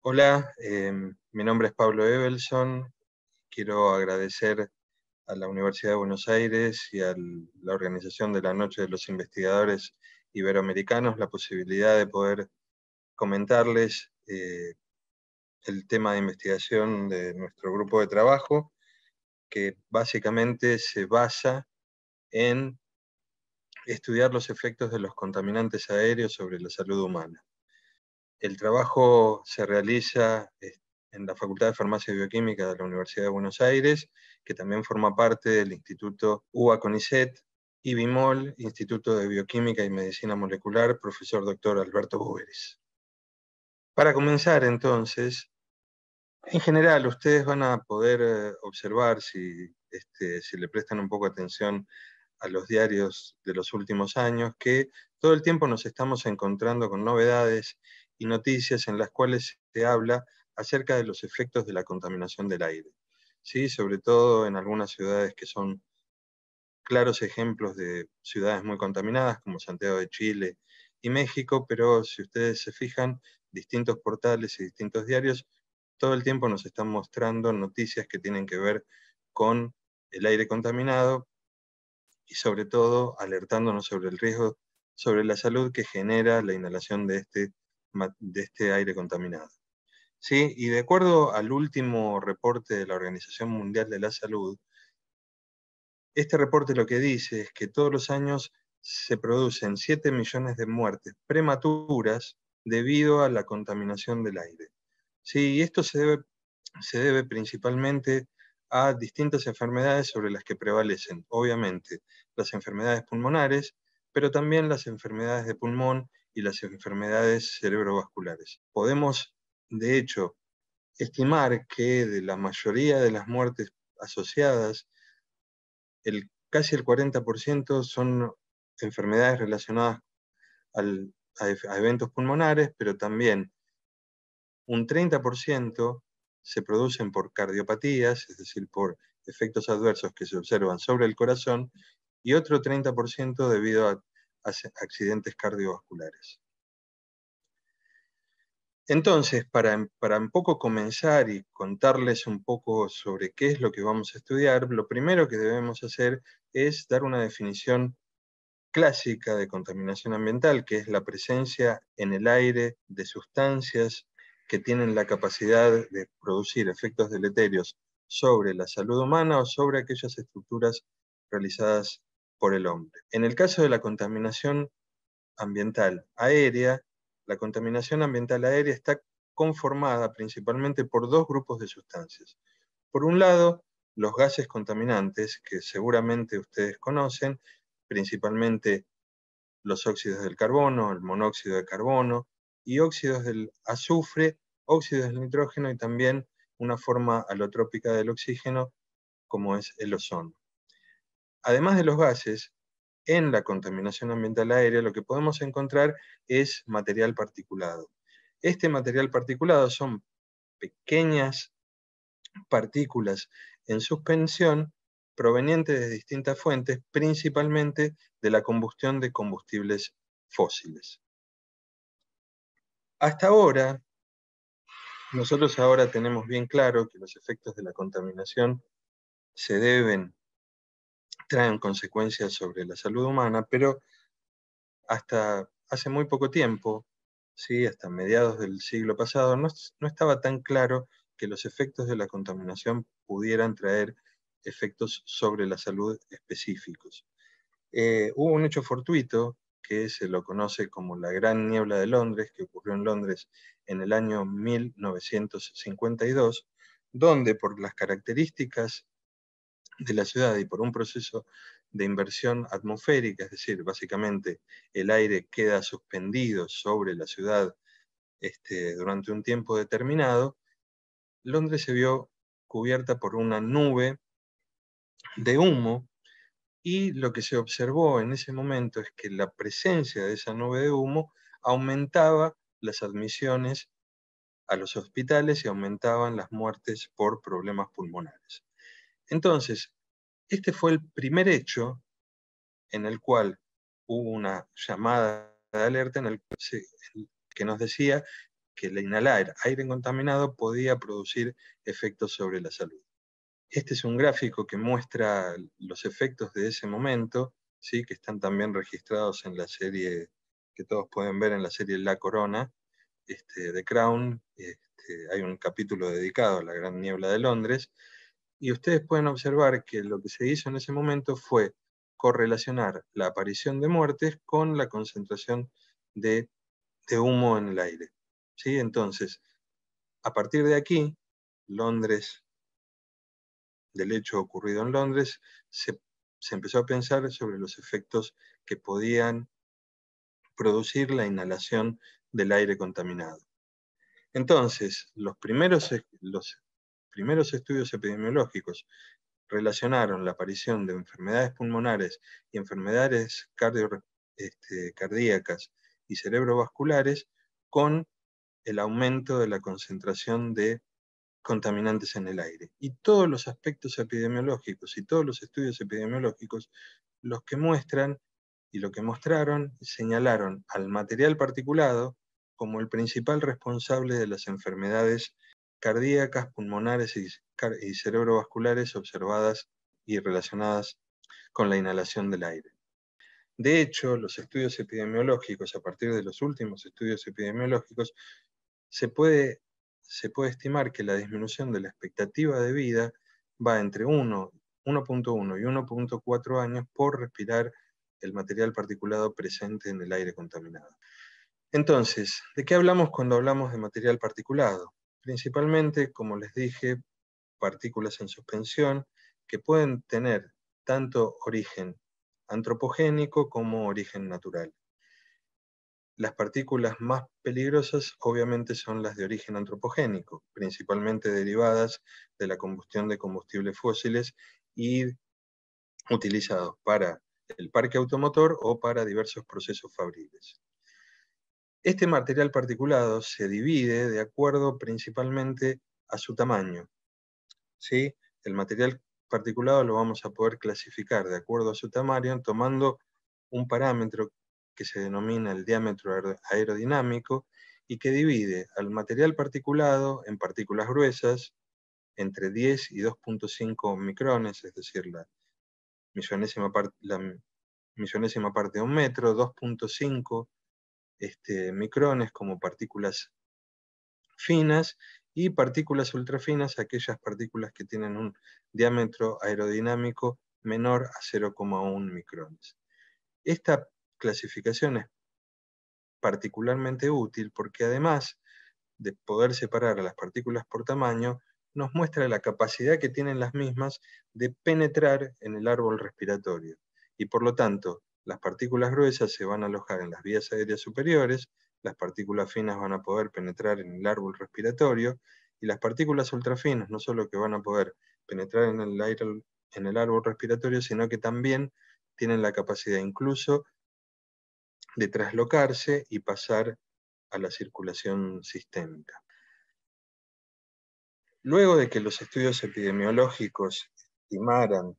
Hola, mi nombre es Pablo Evelson. Quiero agradecer a la Universidad de Buenos Aires y a la organización de la Noche de los Investigadores Iberoamericanos la posibilidad de poder comentarles el tema de investigación de nuestro grupo de trabajo, que básicamente se basa en estudiar los efectos de los contaminantes aéreos sobre la salud humana. El trabajo se realiza en la Facultad de Farmacia y Bioquímica de la Universidad de Buenos Aires, que también forma parte del Instituto UBA-CONICET, y BIMOL, Instituto de Bioquímica y Medicina Molecular, profesor doctor Alberto Boveris. Para comenzar, entonces, en general, ustedes van a poder observar, si le prestan un poco de atención a los diarios de los últimos años, que todo el tiempo nos estamos encontrando con novedades y noticias en las cuales se habla acerca de los efectos de la contaminación del aire, ¿sí? Sobre todo en algunas ciudades que son claros ejemplos de ciudades muy contaminadas, como Santiago de Chile y México, pero si ustedes se fijan, distintos portales y distintos diarios todo el tiempo nos están mostrando noticias que tienen que ver con el aire contaminado, y sobre todo alertándonos sobre el riesgo sobre la salud que genera la inhalación de este aire contaminado. ¿Sí? Y de acuerdo al último reporte de la Organización Mundial de la Salud, este reporte lo que dice es que todos los años se producen 7 millones de muertes prematuras debido a la contaminación del aire. Sí, y esto se debe principalmente a distintas enfermedades sobre las que prevalecen, obviamente, las enfermedades pulmonares, pero también las enfermedades de pulmón y las enfermedades cerebrovasculares. Podemos, de hecho, estimar que de la mayoría de las muertes asociadas, casi el 40% son enfermedades relacionadas a eventos pulmonares, pero también un 30% se producen por cardiopatías, es decir, por efectos adversos que se observan sobre el corazón, y otro 30% debido a accidentes cardiovasculares. Entonces, para un poco comenzar y contarles un poco sobre qué es lo que vamos a estudiar, lo primero que debemos hacer es dar una definición clásica de contaminación ambiental, que es la presencia en el aire de sustancias que tienen la capacidad de producir efectos deleterios sobre la salud humana o sobre aquellas estructuras realizadas por el hombre. En el caso de la contaminación ambiental aérea, la contaminación ambiental aérea está conformada principalmente por dos grupos de sustancias. Por un lado, los gases contaminantes, que seguramente ustedes conocen, principalmente los óxidos del carbono, el monóxido de carbono y óxidos del azufre, óxidos del nitrógeno y también una forma alotrópica del oxígeno como es el ozono. Además de los gases, en la contaminación ambiental aérea lo que podemos encontrar es material particulado. Este material particulado son pequeñas partículas en suspensión provenientes de distintas fuentes, principalmente de la combustión de combustibles fósiles. Hasta ahora, nosotros ahora tenemos bien claro que los efectos de la contaminación traen consecuencias sobre la salud humana, pero hasta hace muy poco tiempo, ¿sí? Hasta mediados del siglo pasado, no estaba tan claro que los efectos de la contaminación pudieran traer efectos sobre la salud específicos. Hubo un hecho fortuito que se lo conoce como la Gran Niebla de Londres, que ocurrió en Londres en el año 1952, donde por las características de la ciudad y por un proceso de inversión atmosférica, es decir, básicamente el aire queda suspendido sobre la ciudad durante un tiempo determinado, Londres se vio cubierta por una nube de humo, y lo que se observó en ese momento es que la presencia de esa nube de humo aumentaba las admisiones a los hospitales y aumentaban las muertes por problemas pulmonares. Entonces, este fue el primer hecho en el cual hubo una llamada de alerta que nos decía que el inhalar aire contaminado podía producir efectos sobre la salud. Este es un gráfico que muestra los efectos de ese momento, ¿sí? Que están también registrados en la serie, que todos pueden ver en la serie La Corona, de Crown. Hay un capítulo dedicado a la Gran Niebla de Londres, y ustedes pueden observar que lo que se hizo en ese momento fue correlacionar la aparición de muertes con la concentración de humo en el aire, ¿sí? Entonces, a partir de aquí, Londres, del hecho ocurrido en Londres, se empezó a pensar sobre los efectos que podían producir la inhalación del aire contaminado. Entonces, los primeros estudios epidemiológicos relacionaron la aparición de enfermedades pulmonares y enfermedades cardíacas y cerebrovasculares con el aumento de la concentración de contaminantes en el aire. Y todos los aspectos epidemiológicos y todos los estudios epidemiológicos, los que muestran y lo que mostraron, señalaron al material particulado como el principal responsable de las enfermedades cardíacas, pulmonares y cerebrovasculares observadas y relacionadas con la inhalación del aire. De hecho, los estudios epidemiológicos, a partir de los últimos estudios epidemiológicos, se puede estimar que la disminución de la expectativa de vida va entre 1.1 y 1.4 años por respirar el material particulado presente en el aire contaminado. Entonces, ¿de qué hablamos cuando hablamos de material particulado? Principalmente, como les dije, partículas en suspensión que pueden tener tanto origen antropogénico como origen natural. Las partículas más peligrosas obviamente son las de origen antropogénico, principalmente derivadas de la combustión de combustibles fósiles y utilizados para el parque automotor o para diversos procesos fabriles. Este material particulado se divide de acuerdo principalmente a su tamaño, ¿sí? El material particulado lo vamos a poder clasificar de acuerdo a su tamaño, tomando un parámetro que se denomina el diámetro aerodinámico y que divide al material particulado en partículas gruesas entre 10 y 2.5 micrones, es decir, la millonésima parte de un metro, 2.5 micrones como partículas finas, y partículas ultrafinas, aquellas partículas que tienen un diámetro aerodinámico menor a 0,1 micrones. Esta clasificación es particularmente útil porque además de poder separar a las partículas por tamaño, nos muestra la capacidad que tienen las mismas de penetrar en el árbol respiratorio. Y por lo tanto, las partículas gruesas se van a alojar en las vías aéreas superiores, las partículas finas van a poder penetrar en el árbol respiratorio, y las partículas ultrafinas no solo que van a poder penetrar en el árbol respiratorio, sino que también tienen la capacidad incluso de traslocarse y pasar a la circulación sistémica. Luego de que los estudios epidemiológicos estimaran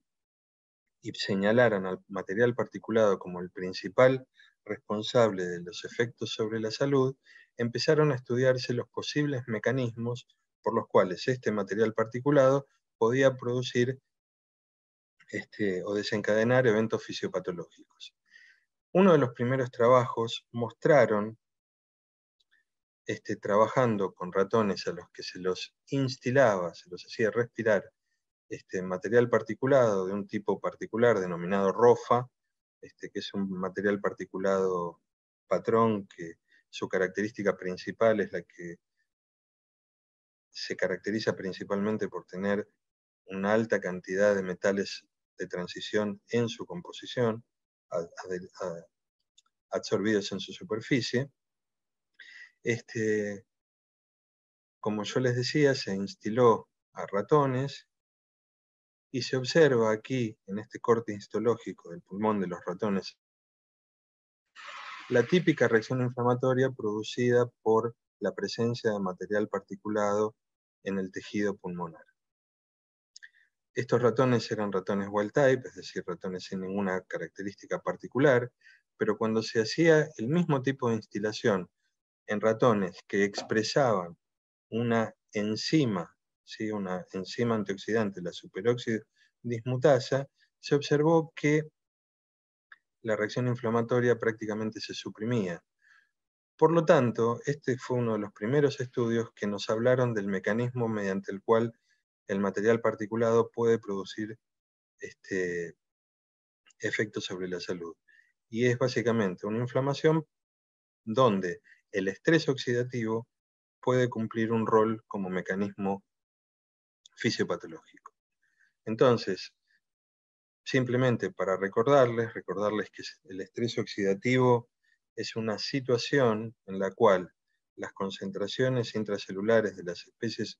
y señalaran al material particulado como el principal responsable de los efectos sobre la salud, empezaron a estudiarse los posibles mecanismos por los cuales este material particulado podía producir o desencadenar eventos fisiopatológicos. Uno de los primeros trabajos mostraron, trabajando con ratones a los que se los instilaba, se los hacía respirar material particulado de un tipo particular denominado ROFA, que es un material particulado patrón que su característica principal es la que se caracteriza principalmente por tener una alta cantidad de metales de transición en su composición, absorbidos en su superficie. Como yo les decía, se instiló a ratones y se observa aquí, en este corte histológico del pulmón de los ratones, la típica reacción inflamatoria producida por la presencia de material particulado en el tejido pulmonar. Estos ratones eran ratones wild type, es decir, ratones sin ninguna característica particular, pero cuando se hacía el mismo tipo de instilación en ratones que expresaban una enzima, ¿sí? Una enzima antioxidante, la superóxido dismutasa, se observó que la reacción inflamatoria prácticamente se suprimía. Por lo tanto, este fue uno de los primeros estudios que nos hablaron del mecanismo mediante el cual el material particulado puede producir efectos sobre la salud. Y es básicamente una inflamación donde el estrés oxidativo puede cumplir un rol como mecanismo fisiopatológico. Entonces, simplemente para recordarles que el estrés oxidativo es una situación en la cual las concentraciones intracelulares de las especies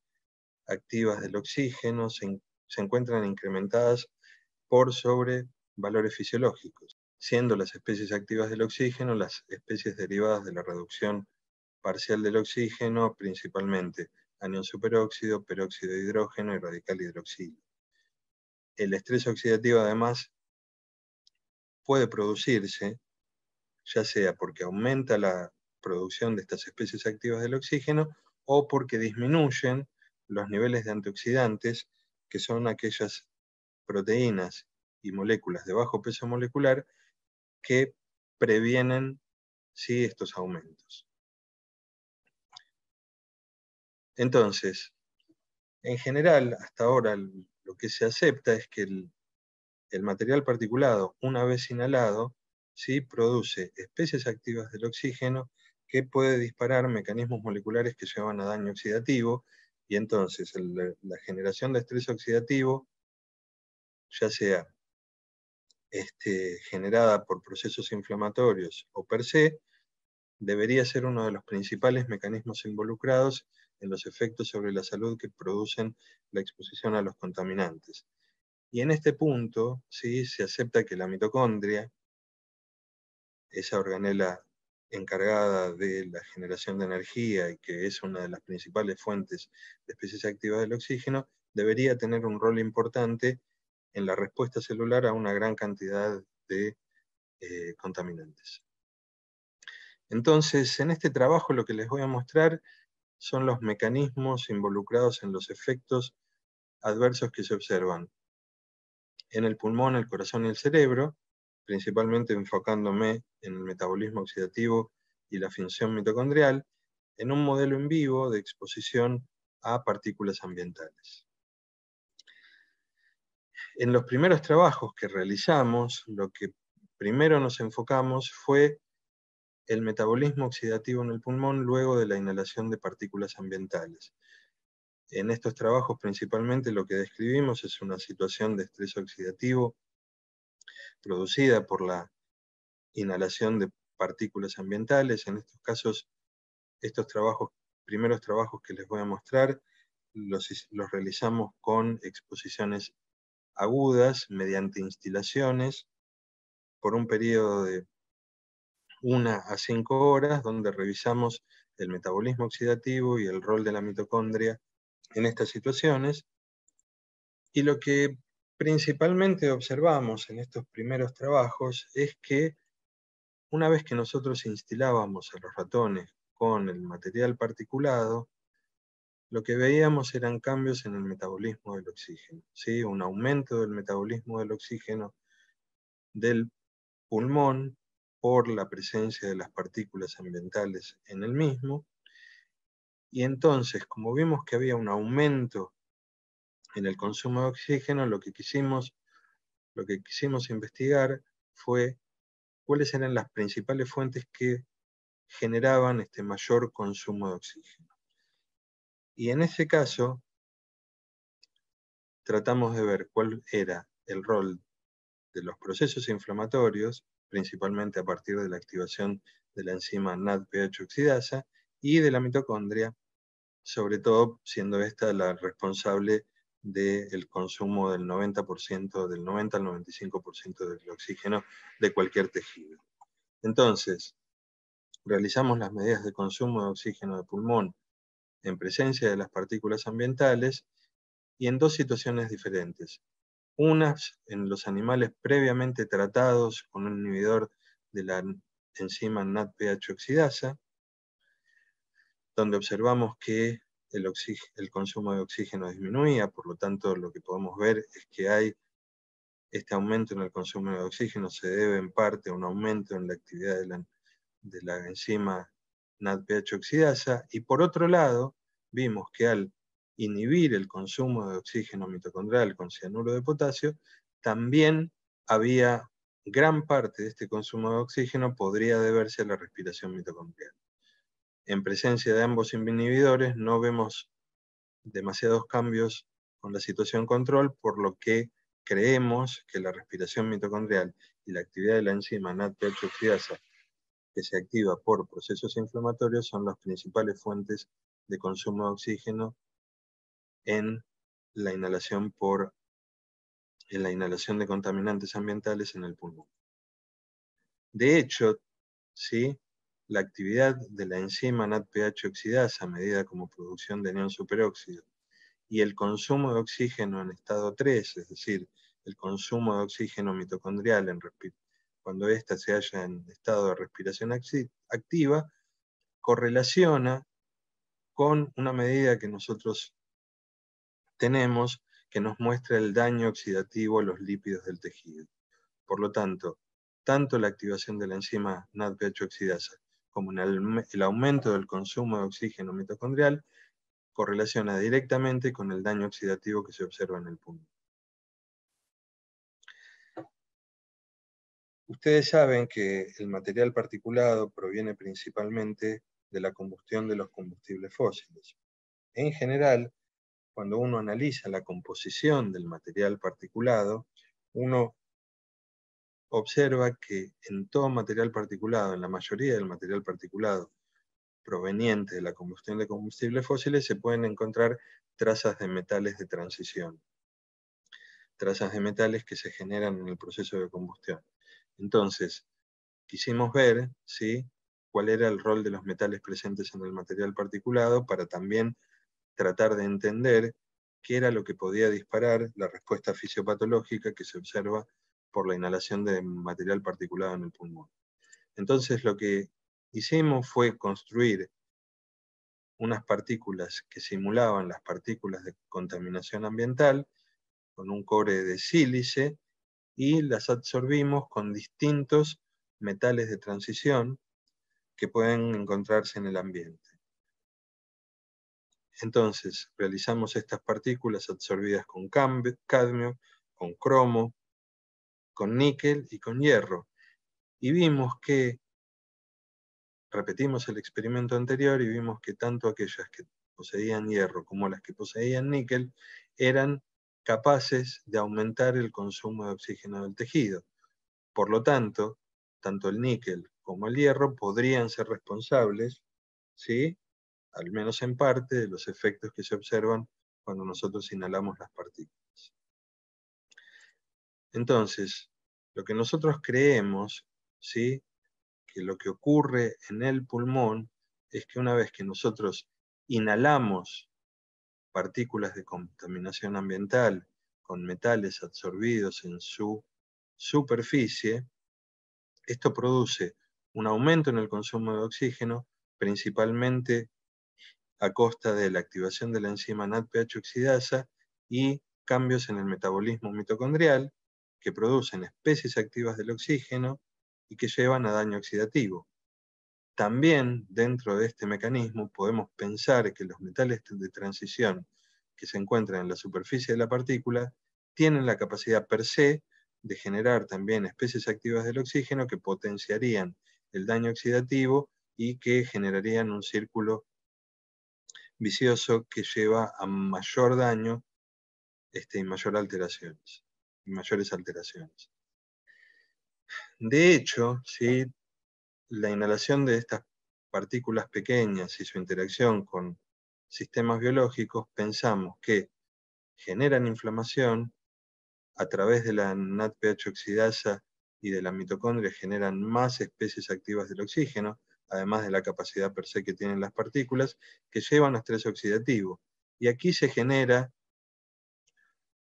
activas del oxígeno se encuentran incrementadas por sobre valores fisiológicos, siendo las especies activas del oxígeno las especies derivadas de la reducción parcial del oxígeno, principalmente anión superóxido, peróxido de hidrógeno y radical hidroxilo. El estrés oxidativo además puede producirse ya sea porque aumenta la producción de estas especies activas del oxígeno o porque disminuyen los niveles de antioxidantes, que son aquellas proteínas y moléculas de bajo peso molecular que previenen, ¿sí?, estos aumentos. Entonces, en general, hasta ahora lo que se acepta es que el material particulado, una vez inhalado, ¿sí?, produce especies activas del oxígeno que puede disparar mecanismos moleculares que llevan a daño oxidativo, y entonces la generación de estrés oxidativo, ya sea generada por procesos inflamatorios o per se, debería ser uno de los principales mecanismos involucrados en los efectos sobre la salud que producen la exposición a los contaminantes. Y en este punto, ¿sí?, se acepta que la mitocondria, esa organela encargada de la generación de energía y que es una de las principales fuentes de especies activas del oxígeno, debería tener un rol importante en la respuesta celular a una gran cantidad de contaminantes. Entonces, en este trabajo lo que les voy a mostrar son los mecanismos involucrados en los efectos adversos que se observan en el pulmón, el corazón y el cerebro, principalmente enfocándome en el metabolismo oxidativo y la función mitocondrial, en un modelo en vivo de exposición a partículas ambientales. En los primeros trabajos que realizamos, lo que primero nos enfocamos fue el metabolismo oxidativo en el pulmón luego de la inhalación de partículas ambientales. En estos trabajos principalmente lo que describimos es una situación de estrés oxidativo producida por la inhalación de partículas ambientales. En estos casos, estos primeros trabajos que les voy a mostrar, los realizamos con exposiciones agudas mediante instilaciones por un periodo de 1 a 5 horas, donde revisamos el metabolismo oxidativo y el rol de la mitocondria en estas situaciones. Y lo que principalmente observamos en estos primeros trabajos es que una vez que nosotros instilábamos a los ratones con el material particulado, lo que veíamos eran cambios en el metabolismo del oxígeno, ¿sí? Un aumento del metabolismo del oxígeno del pulmón por la presencia de las partículas ambientales en el mismo. Y entonces, como vimos que había un aumento en el consumo de oxígeno, lo que quisimos investigar fue cuáles eran las principales fuentes que generaban este mayor consumo de oxígeno. Y en ese caso, tratamos de ver cuál era el rol de los procesos inflamatorios, principalmente a partir de la activación de la enzima NADPH oxidasa, y de la mitocondria, sobre todo siendo esta la responsable del consumo del 90%, del 90 al 95% del oxígeno de cualquier tejido. Entonces, realizamos las medidas de consumo de oxígeno de pulmón en presencia de las partículas ambientales y en dos situaciones diferentes. Unas en los animales previamente tratados con un inhibidor de la enzima NADPH oxidasa, donde observamos que el consumo de oxígeno disminuía, por lo tanto lo que podemos ver es que hay este aumento en el consumo de oxígeno se debe en parte a un aumento en la actividad de la enzima NADPH oxidasa, y por otro lado vimos que al inhibir el consumo de oxígeno mitocondrial con cianuro de potasio, también había gran parte de este consumo de oxígeno podría deberse a la respiración mitocondrial. En presencia de ambos inhibidores no vemos demasiados cambios con la situación control, por lo que creemos que la respiración mitocondrial y la actividad de la enzima NADPH oxidasa que se activa por procesos inflamatorios son las principales fuentes de consumo de oxígeno en la inhalación de contaminantes ambientales en el pulmón. De hecho, ¿sí?, la actividad de la enzima NADPH oxidasa, medida como producción de neón superóxido, y el consumo de oxígeno en estado 3, es decir, el consumo de oxígeno mitocondrial cuando ésta se halla en estado de respiración activa, correlaciona con una medida que nosotros tenemos que nos muestra el daño oxidativo a los lípidos del tejido. Por lo tanto, tanto la activación de la enzima NADPH oxidasa como el aumento del consumo de oxígeno mitocondrial correlaciona directamente con el daño oxidativo que se observa en el pulmón. Ustedes saben que el material particulado proviene principalmente de la combustión de los combustibles fósiles. En general, cuando uno analiza la composición del material particulado, uno observa que en todo material particulado, en la mayoría del material particulado proveniente de la combustión de combustibles fósiles, se pueden encontrar trazas de metales de transición, trazas de metales que se generan en el proceso de combustión. Entonces, quisimos ver, ¿sí?, cuál era el rol de los metales presentes en el material particulado para también tratar de entender qué era lo que podía disparar la respuesta fisiopatológica que se observa por la inhalación de material particulado en el pulmón. Entonces lo que hicimos fue construir unas partículas que simulaban las partículas de contaminación ambiental con un cobre de sílice y las absorbimos con distintos metales de transición que pueden encontrarse en el ambiente. Entonces, realizamos estas partículas absorbidas con cadmio, con cromo, con níquel y con hierro. Y vimos que, repetimos el experimento anterior y vimos que tanto aquellas que poseían hierro como las que poseían níquel eran capaces de aumentar el consumo de oxígeno del tejido. Por lo tanto, tanto el níquel como el hierro podrían ser responsables, ¿sí?, al menos en parte, de los efectos que se observan cuando nosotros inhalamos las partículas. Entonces, lo que nosotros creemos, ¿sí?, que lo que ocurre en el pulmón es que una vez que nosotros inhalamos partículas de contaminación ambiental con metales absorbidos en su superficie, esto produce un aumento en el consumo de oxígeno, principalmente a costa de la activación de la enzima NADPH oxidasa y cambios en el metabolismo mitocondrial que producen especies activas del oxígeno y que llevan a daño oxidativo. También dentro de este mecanismo podemos pensar que los metales de transición que se encuentran en la superficie de la partícula tienen la capacidad per se de generar también especies activas del oxígeno que potenciarían el daño oxidativo y que generarían un círculo vicioso que lleva a mayor daño y mayores alteraciones. De hecho, ¿sí?, la inhalación de estas partículas pequeñas y su interacción con sistemas biológicos, pensamos que generan inflamación, a través de la NADPH oxidasa y de la mitocondria generan más especies activas del oxígeno, además de la capacidad per se que tienen las partículas, que llevan a estrés oxidativo. Y aquí se genera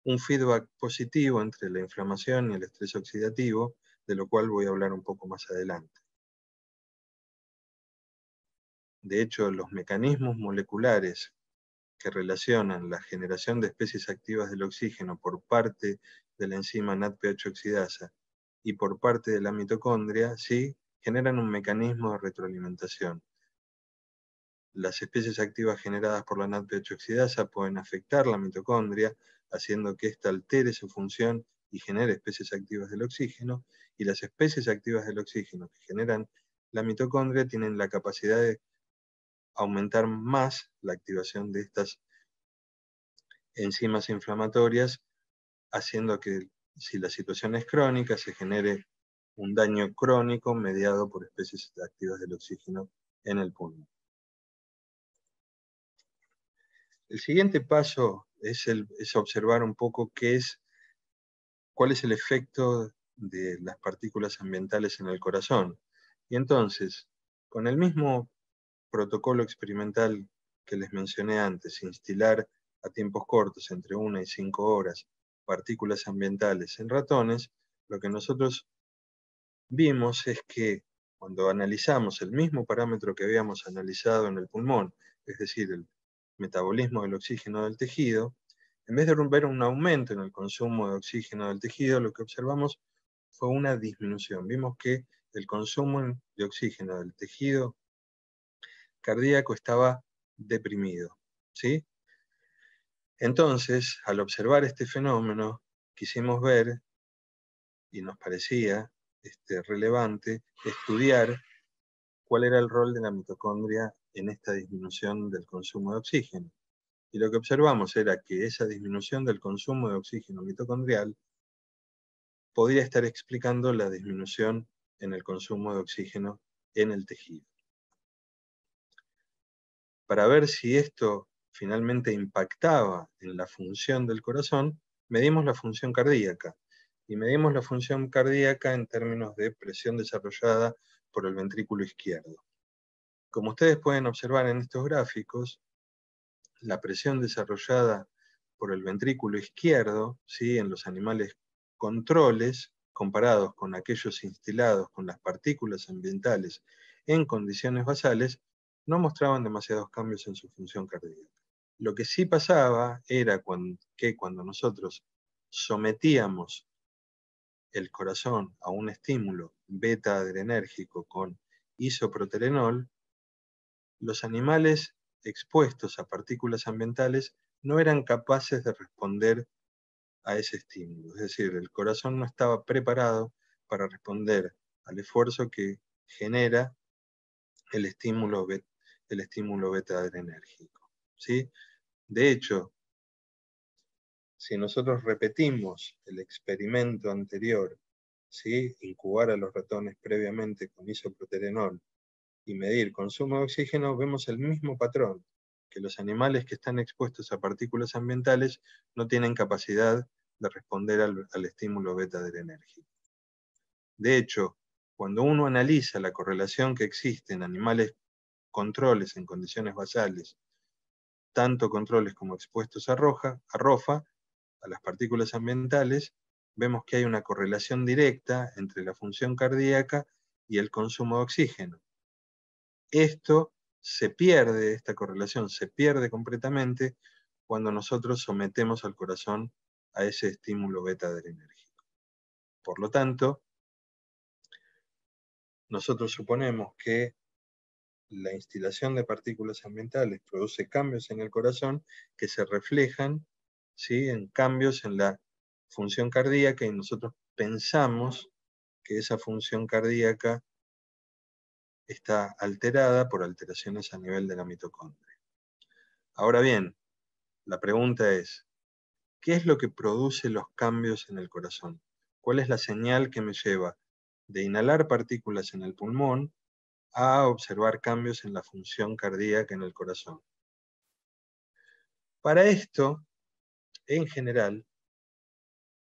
un feedback positivo entre la inflamación y el estrés oxidativo, de lo cual voy a hablar un poco más adelante. De hecho, los mecanismos moleculares que relacionan la generación de especies activas del oxígeno por parte de la enzima NADPH oxidasa y por parte de la mitocondria, ¿sí?, generan un mecanismo de retroalimentación. Las especies activas generadas por la NADPH oxidasa pueden afectar la mitocondria, haciendo que ésta altere su función y genere especies activas del oxígeno, y las especies activas del oxígeno que generan la mitocondria tienen la capacidad de aumentar más la activación de estas enzimas inflamatorias, haciendo que, si la situación es crónica, se genere un daño crónico mediado por especies activas del oxígeno en el pulmón. El siguiente paso es observar un poco cuál es el efecto de las partículas ambientales en el corazón. Y entonces, con el mismo protocolo experimental que les mencioné antes, instilar a tiempos cortos, entre 1 y 5 horas, partículas ambientales en ratones, lo que nosotros vimos es que cuando analizamos el mismo parámetro que habíamos analizado en el pulmón, es decir, el metabolismo del oxígeno del tejido, en vez de ver un aumento en el consumo de oxígeno del tejido, lo que observamos fue una disminución. Vimos que el consumo de oxígeno del tejido cardíaco estaba deprimido, ¿sí? Entonces, al observar este fenómeno, quisimos ver, y nos parecía relevante, estudiar cuál era el rol de la mitocondria en esta disminución del consumo de oxígeno. Y lo que observamos era que esa disminución del consumo de oxígeno mitocondrial podría estar explicando la disminución en el consumo de oxígeno en el tejido. Para ver si esto finalmente impactaba en la función del corazón, medimos la función cardíaca. Y medimos la función cardíaca en términos de presión desarrollada por el ventrículo izquierdo. Como ustedes pueden observar en estos gráficos, la presión desarrollada por el ventrículo izquierdo, ¿sí?, en los animales controles, comparados con aquellos instilados con las partículas ambientales en condiciones basales, no mostraban demasiados cambios en su función cardíaca. Lo que sí pasaba era que cuando nosotros sometíamos el corazón a un estímulo beta-adrenérgico con isoproterenol, los animales expuestos a partículas ambientales no eran capaces de responder a ese estímulo. Es decir, el corazón no estaba preparado para responder al esfuerzo que genera el estímulo beta-adrenérgico, ¿sí? De hecho, si nosotros repetimos el experimento anterior, ¿sí?, incubar a los ratones previamente con isoproterenol y medir consumo de oxígeno, vemos el mismo patrón, que los animales que están expuestos a partículas ambientales no tienen capacidad de responder al estímulo beta-adrenérgico. De hecho, cuando uno analiza la correlación que existe en animales controles en condiciones basales, tanto controles como expuestos a ROFA, a las partículas ambientales, vemos que hay una correlación directa entre la función cardíaca y el consumo de oxígeno. Esta correlación se pierde completamente cuando nosotros sometemos al corazón a ese estímulo beta-adrenérgico. Por lo tanto, nosotros suponemos que la instilación de partículas ambientales produce cambios en el corazón que se reflejan, ¿sí?, en cambios en la función cardíaca, y nosotros pensamos que esa función cardíaca está alterada por alteraciones a nivel de la mitocondria. Ahora bien, la pregunta es, ¿qué es lo que produce los cambios en el corazón? ¿Cuál es la señal que me lleva de inhalar partículas en el pulmón a observar cambios en la función cardíaca en el corazón? Para esto, en general,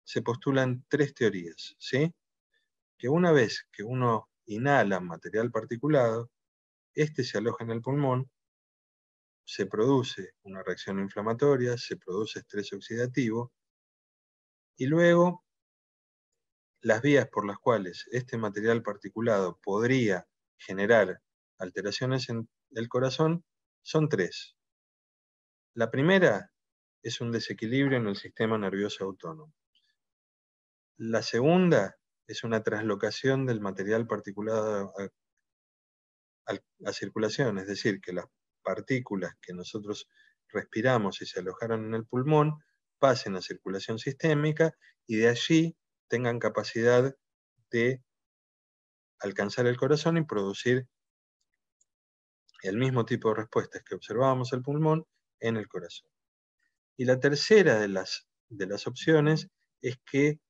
se postulan tres teorías, ¿sí? Que una vez que uno inhala material particulado, este se aloja en el pulmón, se produce una reacción inflamatoria, se produce estrés oxidativo, y luego las vías por las cuales este material particulado podría generar alteraciones el corazón son tres. La primera es un desequilibrio en el sistema nervioso autónomo. La segunda es una traslocación del material particulado a circulación, es decir, que las partículas que nosotros respiramos y se alojaron en el pulmón pasen a circulación sistémica y de allí tengan capacidad de alcanzar el corazón y producir el mismo tipo de respuestas que observábamos en el pulmón en el corazón. Y la tercera de las opciones es que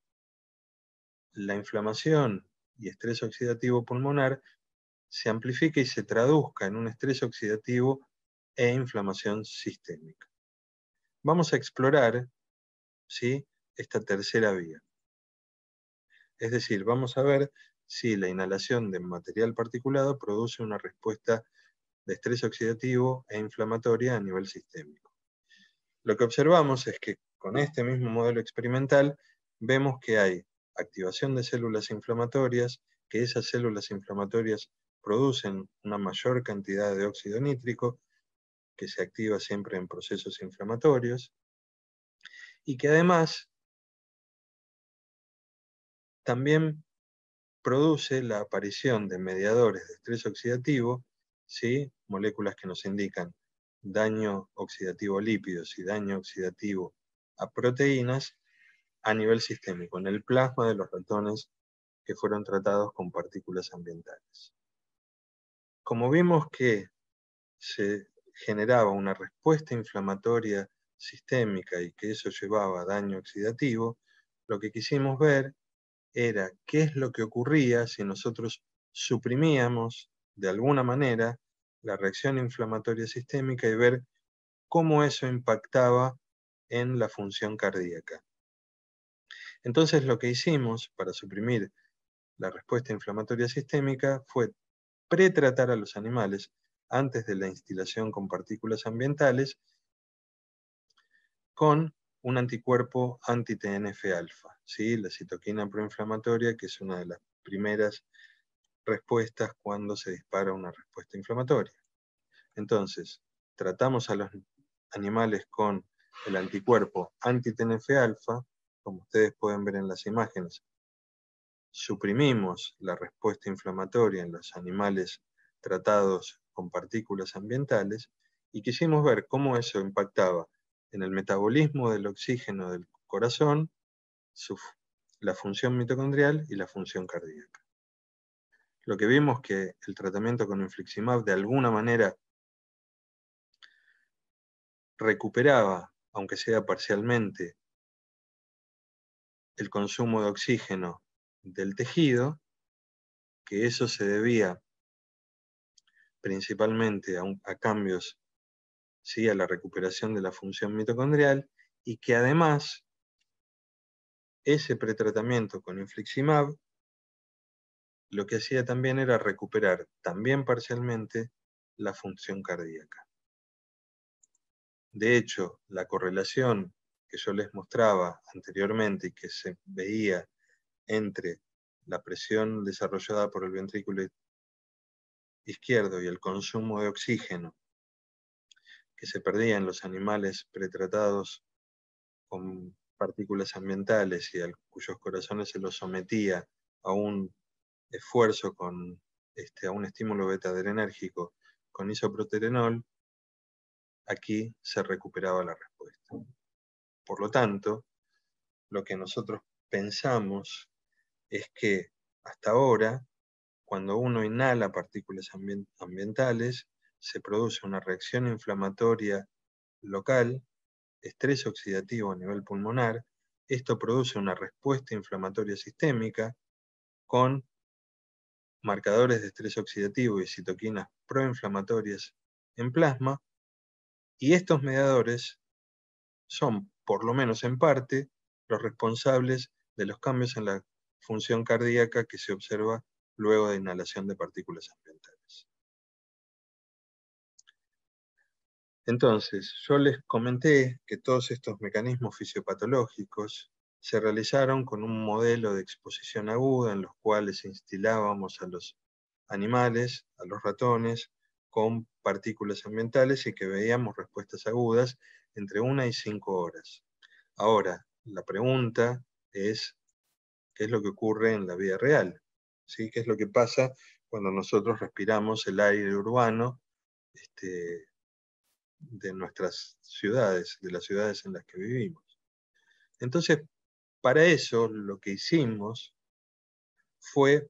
la inflamación y estrés oxidativo pulmonar se amplifique y se traduzca en un estrés oxidativo e inflamación sistémica. Vamos a explorar, ¿sí?, esta tercera vía. Es decir, vamos a ver si la inhalación de material particulado produce una respuesta de estrés oxidativo e inflamatoria a nivel sistémico. Lo que observamos es que con este mismo modelo experimental vemos que hay activación de células inflamatorias, que esas células inflamatorias producen una mayor cantidad de óxido nítrico, que se activa siempre en procesos inflamatorios, y que además también produce la aparición de mediadores de estrés oxidativo, ¿sí?, moléculas que nos indican daño oxidativo a lípidos y daño oxidativo a proteínas a nivel sistémico, en el plasma de los ratones que fueron tratados con partículas ambientales. Como vimos que se generaba una respuesta inflamatoria sistémica y que eso llevaba a daño oxidativo, lo que quisimos ver era qué es lo que ocurría si nosotros suprimíamos de alguna manera la reacción inflamatoria sistémica y ver cómo eso impactaba en la función cardíaca. Entonces lo que hicimos para suprimir la respuesta inflamatoria sistémica fue pretratar a los animales antes de la instilación con partículas ambientales con un anticuerpo anti-TNF-alfa, ¿sí?, la citoquina proinflamatoria, que es una de las primeras respuestas cuando se dispara una respuesta inflamatoria. Entonces, tratamos a los animales con el anticuerpo anti-TNF-alfa, como ustedes pueden ver en las imágenes. Suprimimos la respuesta inflamatoria en los animales tratados con partículas ambientales y quisimos ver cómo eso impactaba en el metabolismo del oxígeno del corazón, la función mitocondrial y la función cardíaca. Lo que vimos que el tratamiento con infliximab de alguna manera recuperaba, aunque sea parcialmente, el consumo de oxígeno del tejido, que eso se debía principalmente a cambios, ¿sí?, a la recuperación de la función mitocondrial, y que además ese pretratamiento con infliximab lo que hacía también era recuperar, también parcialmente, la función cardíaca. De hecho, la correlación que yo les mostraba anteriormente y que se veía entre la presión desarrollada por el ventrículo izquierdo y el consumo de oxígeno que se perdía en los animales pretratados con partículas ambientales y a cuyos corazones se los sometía a un esfuerzo a un estímulo beta-adrenérgico con isoproterenol, aquí se recuperaba la respuesta. Por lo tanto, lo que nosotros pensamos es que hasta ahora, cuando uno inhala partículas ambientales, se produce una reacción inflamatoria local, estrés oxidativo a nivel pulmonar, esto produce una respuesta inflamatoria sistémica con marcadores de estrés oxidativo y citoquinas proinflamatorias en plasma, y estos mediadores son, por lo menos en parte, los responsables de los cambios en la función cardíaca que se observa luego de inhalación de partículas ambientales. Entonces, yo les comenté que todos estos mecanismos fisiopatológicos se realizaron con un modelo de exposición aguda en los cuales instilábamos a los animales, a los ratones, con partículas ambientales y que veíamos respuestas agudas entre 1 y 5 horas. Ahora, la pregunta es, ¿qué es lo que ocurre en la vida real? ¿Sí? ¿Qué es lo que pasa cuando nosotros respiramos el aire urbano de nuestras ciudades, de las ciudades en las que vivimos? Entonces, para eso lo que hicimos fue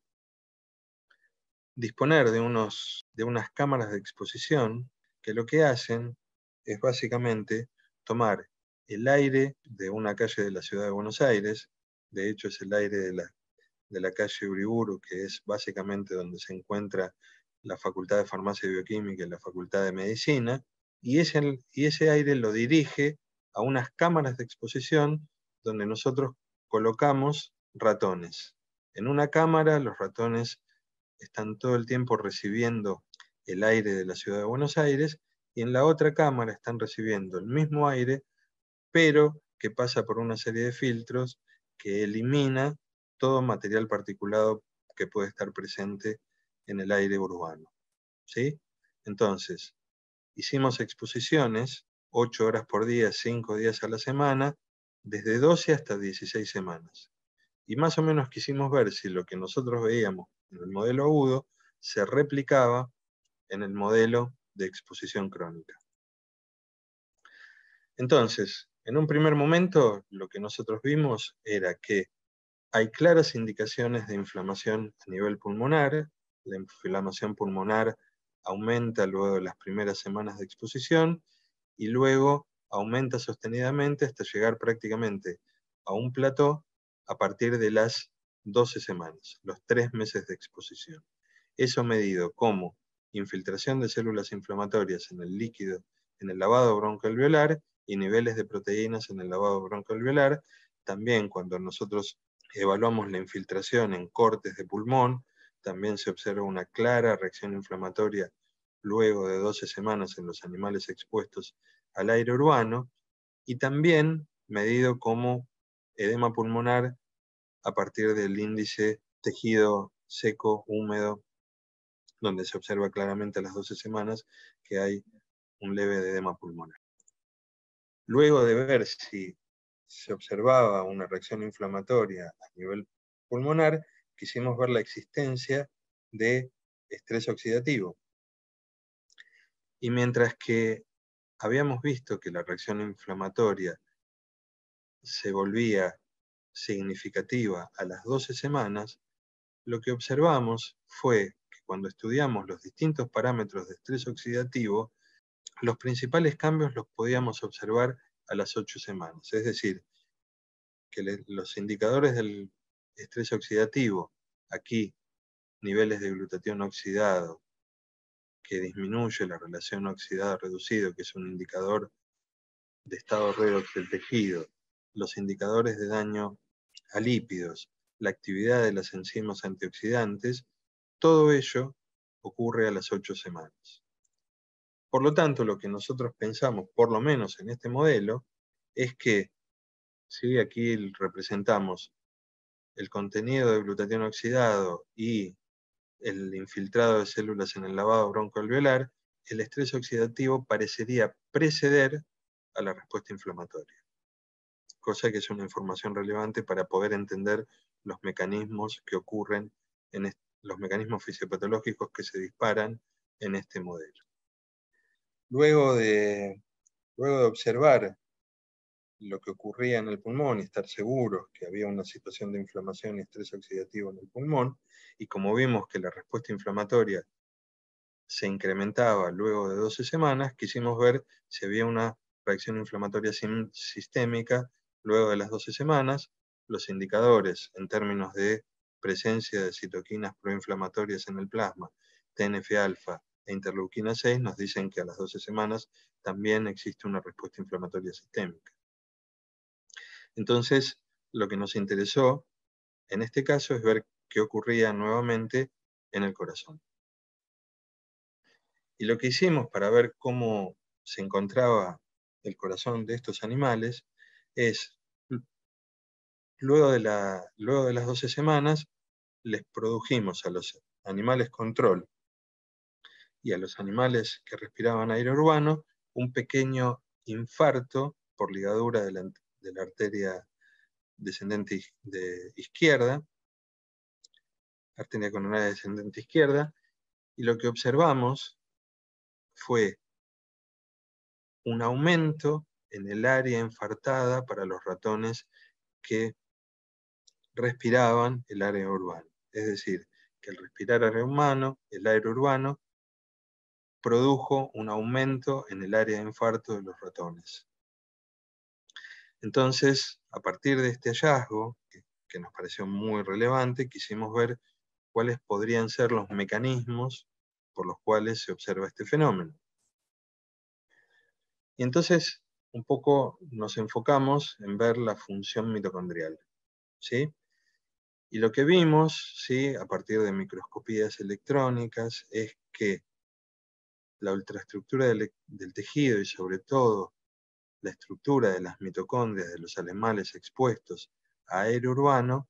disponer de unas cámaras de exposición que lo que hacen es básicamente tomar el aire de una calle de la ciudad de Buenos Aires, de hecho es el aire de la calle Uriburu, que es básicamente donde se encuentra la Facultad de Farmacia y Bioquímica y la Facultad de Medicina, y ese aire lo dirige a unas cámaras de exposición donde nosotros colocamos ratones. En una cámara los ratones están todo el tiempo recibiendo el aire de la ciudad de Buenos Aires, y en la otra cámara están recibiendo el mismo aire, pero que pasa por una serie de filtros que elimina todo material particulado que puede estar presente en el aire urbano. ¿Sí? Entonces, hicimos exposiciones 8 horas por día, 5 días a la semana, desde 12 hasta 16 semanas. Y más o menos quisimos ver si lo que nosotros veíamos en el modelo agudo se replicaba en el modelo de exposición crónica. Entonces, en un primer momento, lo que nosotros vimos era que hay claras indicaciones de inflamación a nivel pulmonar. La inflamación pulmonar aumenta luego de las primeras semanas de exposición y luego aumenta sostenidamente hasta llegar prácticamente a un plató a partir de las 12 semanas, los 3 meses de exposición. Eso medido como infiltración de células inflamatorias en el líquido, en el lavado broncoalveolar, y niveles de proteínas en el lavado broncoalveolar. También cuando nosotros evaluamos la infiltración en cortes de pulmón, también se observa una clara reacción inflamatoria luego de 12 semanas en los animales expuestos al aire urbano, y también medido como edema pulmonar a partir del índice tejido seco, húmedo, donde se observa claramente a las 12 semanas que hay un leve edema pulmonar. Luego de ver si se observaba una reacción inflamatoria a nivel pulmonar, quisimos ver la existencia de estrés oxidativo. Y mientras que habíamos visto que la reacción inflamatoria se volvía significativa a las 12 semanas, lo que observamos fue que cuando estudiamos los distintos parámetros de estrés oxidativo, los principales cambios los podíamos observar a las 8 semanas. Es decir, que los indicadores del estrés oxidativo, aquí niveles de glutatión oxidado, que disminuye la relación oxidado-reducido, que es un indicador de estado redox del tejido, los indicadores de daño a lípidos, la actividad de las enzimas antioxidantes, todo ello ocurre a las 8 semanas. Por lo tanto, lo que nosotros pensamos, por lo menos en este modelo, es que, si aquí representamos el contenido de glutatión oxidado y el infiltrado de células en el lavado broncoalveolar, el estrés oxidativo parecería preceder a la respuesta inflamatoria, cosa que es una información relevante para poder entender los mecanismos que ocurren, los mecanismos fisiopatológicos que se disparan en este modelo. Luego de observar lo que ocurría en el pulmón y estar seguros que había una situación de inflamación y estrés oxidativo en el pulmón, y como vimos que la respuesta inflamatoria se incrementaba luego de 12 semanas, quisimos ver si había una reacción inflamatoria sistémica luego de las 12 semanas. Los indicadores en términos de presencia de citoquinas proinflamatorias en el plasma, TNF-alfa e interleuquina 6, nos dicen que a las 12 semanas también existe una respuesta inflamatoria sistémica. Entonces, lo que nos interesó en este caso es ver qué ocurría nuevamente en el corazón. Y lo que hicimos para ver cómo se encontraba el corazón de estos animales es, luego de las 12 semanas, les produjimos a los animales control y a los animales que respiraban aire urbano un pequeño infarto por ligadura de la arteria descendente izquierda, arteria coronaria descendente izquierda, y lo que observamos fue un aumento en el área infartada para los ratones que respiraban el aire urbano. Es decir, que al respirar el aire urbano produjo un aumento en el área de infarto de los ratones. Entonces, a partir de este hallazgo, que nos pareció muy relevante, quisimos ver cuáles podrían ser los mecanismos por los cuales se observa este fenómeno. Y entonces, un poco nos enfocamos en ver la función mitocondrial, ¿sí? Y lo que vimos, ¿sí?, a partir de microscopías electrónicas, es que la ultraestructura del tejido y sobre todo la estructura de las mitocondrias de los animales expuestos a aire urbano,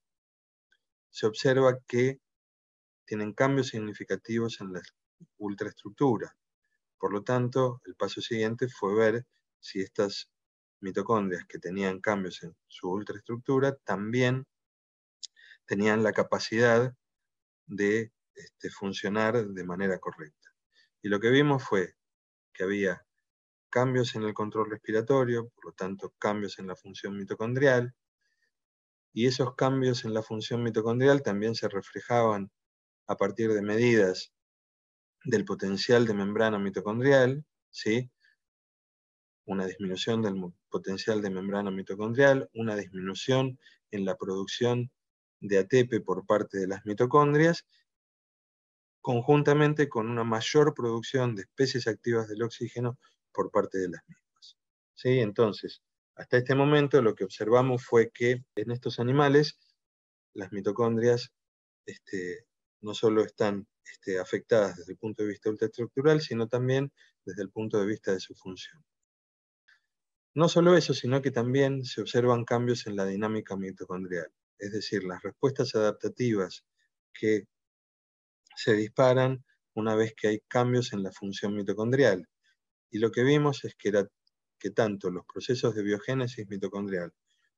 se observa que tienen cambios significativos en la ultraestructura. Por lo tanto, el paso siguiente fue ver si estas mitocondrias que tenían cambios en su ultraestructura también tenían la capacidad de funcionar de manera correcta. Y lo que vimos fue que había cambios en el control respiratorio, por lo tanto cambios en la función mitocondrial, y esos cambios en la función mitocondrial también se reflejaban a partir de medidas del potencial de membrana mitocondrial, ¿sí?, una disminución del potencial de membrana mitocondrial, una disminución en la producción de ATP por parte de las mitocondrias, conjuntamente con una mayor producción de especies activas del oxígeno por parte de las mismas. ¿Sí? Entonces, hasta este momento lo que observamos fue que en estos animales las mitocondrias no solo están afectadas desde el punto de vista ultraestructural, sino también desde el punto de vista de su función. No solo eso, sino que también se observan cambios en la dinámica mitocondrial, es decir, las respuestas adaptativas que se disparan una vez que hay cambios en la función mitocondrial. Y lo que vimos es que tanto los procesos de biogénesis mitocondrial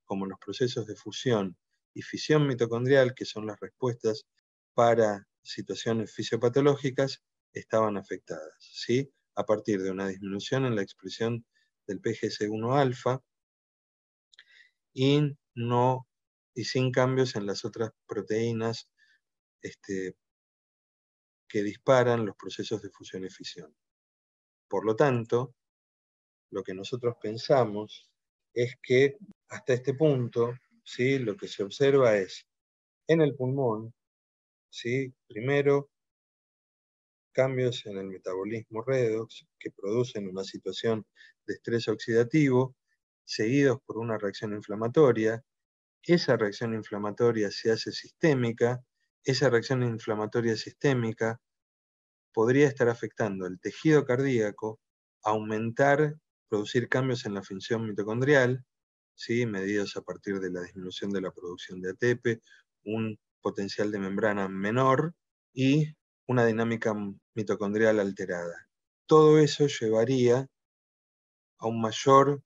como los procesos de fusión y fisión mitocondrial, que son las respuestas para situaciones fisiopatológicas, estaban afectadas, ¿sí?, a partir de una disminución en la expresión del PGC1-alfa y sin cambios en las otras proteínas que disparan los procesos de fusión y fisión. Por lo tanto, lo que nosotros pensamos es que hasta este punto, ¿sí?, lo que se observa es en el pulmón, ¿sí?, primero, cambios en el metabolismo redox que producen una situación de estrés oxidativo, seguidos por una reacción inflamatoria. Esa reacción inflamatoria se hace sistémica, esa reacción inflamatoria sistémica podría estar afectando el tejido cardíaco, producir cambios en la función mitocondrial, ¿sí?, medidos a partir de la disminución de la producción de ATP, un potencial de membrana menor y una dinámica mitocondrial alterada. Todo eso llevaría a un mayor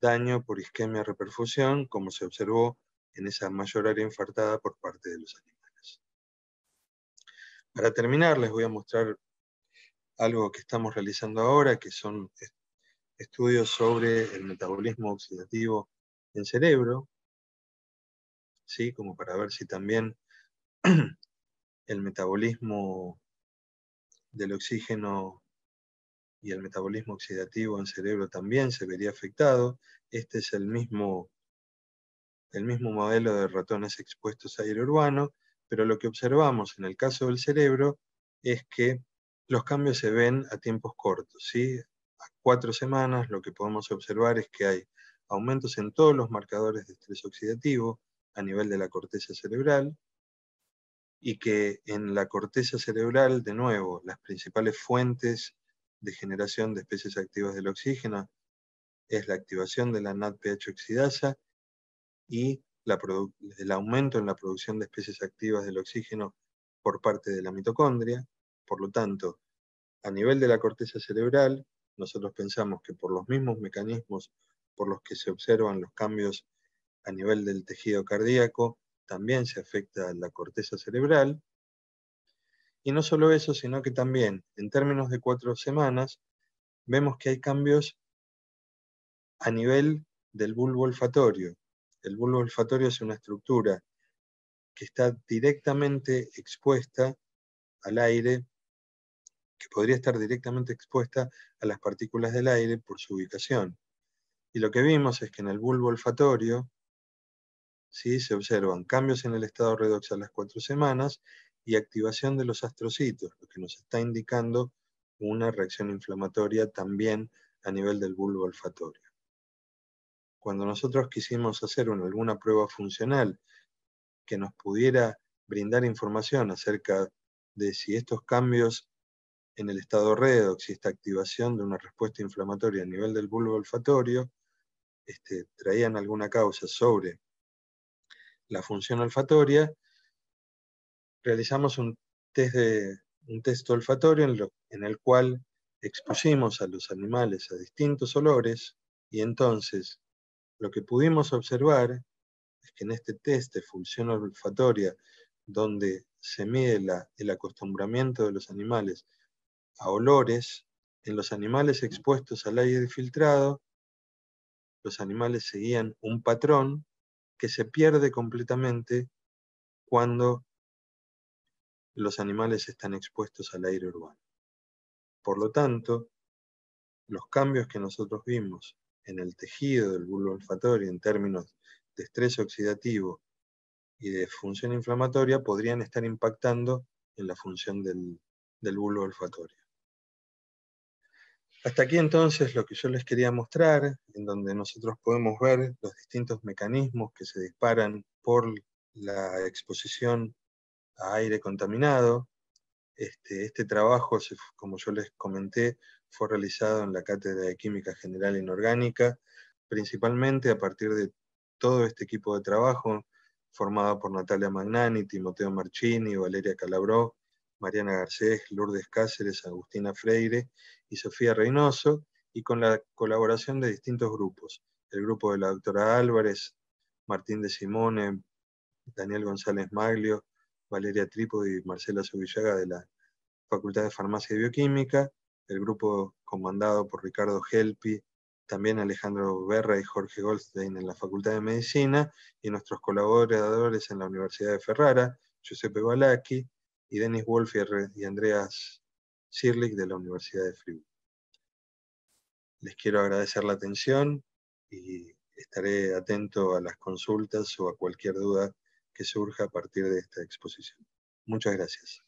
daño por isquemia reperfusión, como se observó en esa mayor área infartada por parte de los animales. Para terminar, les voy a mostrar algo que estamos realizando ahora, que son estudios sobre el metabolismo oxidativo en cerebro, ¿sí?, como para ver si también el metabolismo del oxígeno y el metabolismo oxidativo en cerebro también se vería afectado. Este es el mismo modelo de ratones expuestos a aire urbano, pero lo que observamos en el caso del cerebro es que los cambios se ven a tiempos cortos, ¿sí? A 4 semanas lo que podemos observar es que hay aumentos en todos los marcadores de estrés oxidativo a nivel de la corteza cerebral, y que en la corteza cerebral, de nuevo, las principales fuentes de generación de especies activas del oxígeno es la activación de la NADPH oxidasa y el aumento en la producción de especies activas del oxígeno por parte de la mitocondria. Por lo tanto, A nivel de la corteza cerebral, nosotros pensamos que por los mismos mecanismos por los que se observan los cambios a nivel del tejido cardíaco, también se afecta la corteza cerebral. Y no solo eso, sino que también, en términos de 4 semanas, vemos que hay cambios a nivel del bulbo olfatorio. El bulbo olfatorio es una estructura que está directamente expuesta al aire, que podría estar directamente expuesta a las partículas del aire por su ubicación. Y lo que vimos es que en el bulbo olfatorio, ¿sí?, se observan cambios en el estado redox a las 4 semanas y activación de los astrocitos, lo que nos está indicando una reacción inflamatoria también a nivel del bulbo olfatorio. Cuando nosotros quisimos hacer alguna prueba funcional que nos pudiera brindar información acerca de si estos cambios en el estado redox y esta activación de una respuesta inflamatoria a nivel del bulbo olfatorio traían alguna causa sobre la función olfatoria, realizamos un test olfatorio en el cual expusimos a los animales a distintos olores, y entonces lo que pudimos observar es que en este test de función olfatoria, donde se mide el acostumbramiento de los animales a olores, en los animales expuestos al aire filtrado, los animales seguían un patrón que se pierde completamente cuando los animales están expuestos al aire urbano. Por lo tanto, los cambios que nosotros vimos en el tejido del bulbo olfatorio en términos de estrés oxidativo y de función inflamatoria podrían estar impactando en la función del bulbo olfatorio. Hasta aquí entonces lo que yo les quería mostrar, en donde nosotros podemos ver los distintos mecanismos que se disparan por la exposición a aire contaminado. Este trabajo, como yo les comenté, fue realizado en la Cátedra de Química General Inorgánica, principalmente a partir de todo este equipo de trabajo, formado por Natalia Magnani, Timoteo Marchini, Valeria Calabró, Mariana Garcés, Lourdes Cáceres, Agustina Freire y Sofía Reynoso, y con la colaboración de distintos grupos. El grupo de la doctora Álvarez, Martín de Simone, Daniel González Maglio, Valeria Trípodi y Marcela Subillaga de la Facultad de Farmacia y Bioquímica, el grupo comandado por Ricardo Gelpi, también Alejandro Berra y Jorge Goldstein en la Facultad de Medicina, y nuestros colaboradores en la Universidad de Ferrara, Giuseppe Balacchi, y Denis Wolf y Andreas Schirlich de la Universidad de Friburgo. Les quiero agradecer la atención y estaré atento a las consultas o a cualquier duda que surja a partir de esta exposición. Muchas gracias.